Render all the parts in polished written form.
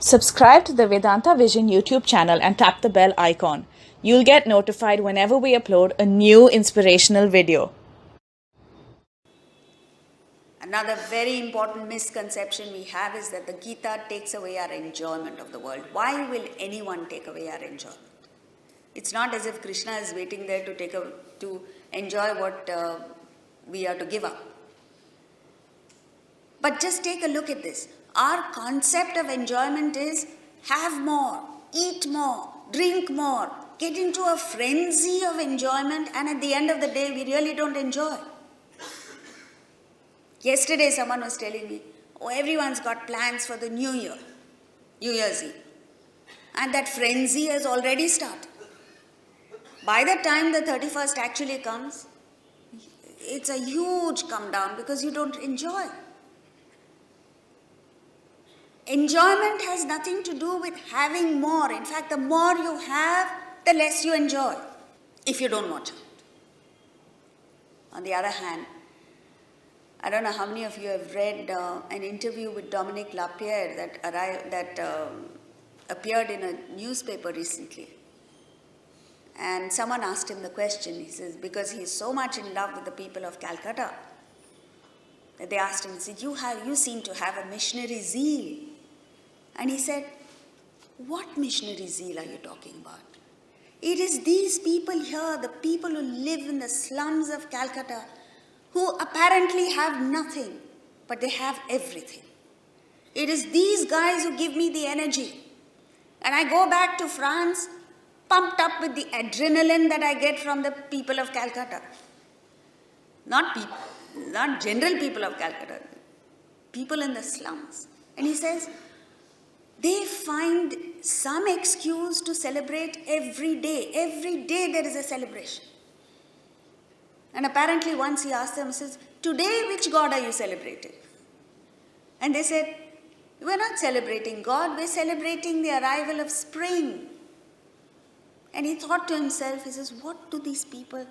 Subscribe to the Vedanta Vision YouTube channel and tap the bell icon. You'll get notified whenever we upload a new inspirational video. Another very important misconception we have is that the Gita takes away our enjoyment of the world. Why will anyone take away our enjoyment? It's not as if Krishna is waiting there to enjoy what we are to give up. But just take a look at this. Our concept of enjoyment is have more, eat more, drink more, get into a frenzy of enjoyment, and at the end of the day, we really don't enjoy. Yesterday, someone was telling me, oh, everyone's got plans for the New Year, New Year's Eve. And that frenzy has already started. By the time the 31st actually comes, it's a huge come down because you don't enjoy. Enjoyment has nothing to do with having more. In fact, the more you have, the less you enjoy, if you don't watch out. On the other hand, I don't know how many of you have read an interview with Dominic Lapierre that appeared in a newspaper recently. And someone asked him the question, he says, because he's so much in love with the people of Calcutta, that they asked him, he said, you seem to have a missionary zeal. And he said, what missionary zeal are you talking about? It is these people here, the people who live in the slums of Calcutta, who apparently have nothing, but they have everything. It is these guys who give me the energy. And I go back to France, pumped up with the adrenaline that I get from the people of Calcutta. Not general people of Calcutta, people in the slums. And he says, they find some excuse to celebrate every day. Every day there is a celebration. And apparently once he asked them, he says, today which God are you celebrating? And they said, we're not celebrating God, we're celebrating the arrival of spring. And he thought to himself, he says, what do these people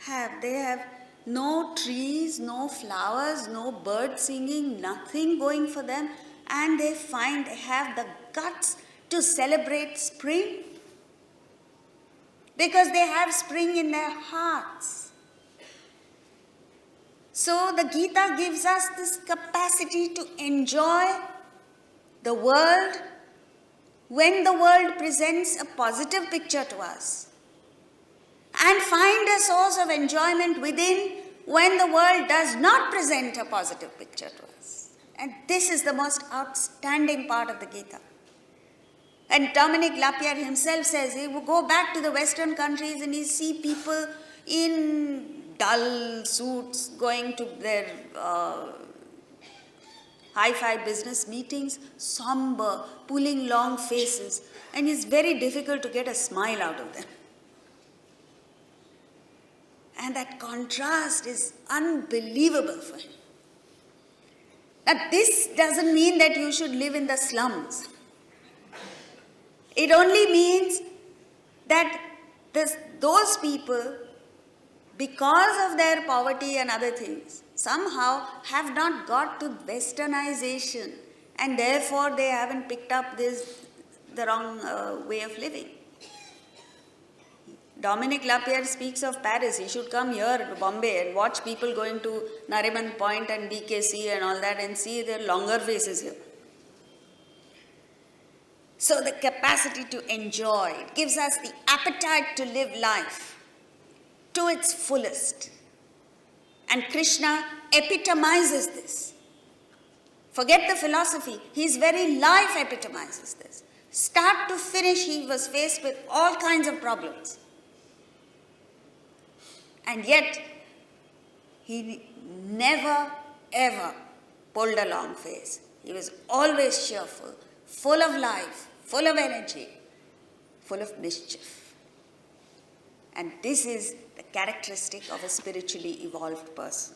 have? They have no trees, no flowers, no birds singing, nothing going for them. And they have the guts to celebrate spring because they have spring in their hearts. So the Gita gives us this capacity to enjoy the world when the world presents a positive picture to us, and find a source of enjoyment within when the world does not present a positive picture to us. And this is the most outstanding part of the Gita. And Dominic Lapierre himself says he will go back to the Western countries and he see people in dull suits going to their hi-fi business meetings, somber, pulling long faces, and it's very difficult to get a smile out of them. And that contrast is unbelievable for him. Now, this doesn't mean that you should live in the slums. It only means that those people, because of their poverty and other things, somehow have not got to westernization, and therefore they haven't picked up the wrong way of living. Dominic Lapierre speaks of Paris. He should come here to Bombay and watch people going to Nariman Point and BKC and all that and see their longer faces here. So the capacity to enjoy, it gives us the appetite to live life to its fullest. And Krishna epitomizes this. Forget the philosophy. His very life epitomizes this. Start to finish, he was faced with all kinds of problems. And yet, he never, ever pulled a long face. He was always cheerful, full of life, full of energy, full of mischief. And this is the characteristic of a spiritually evolved person.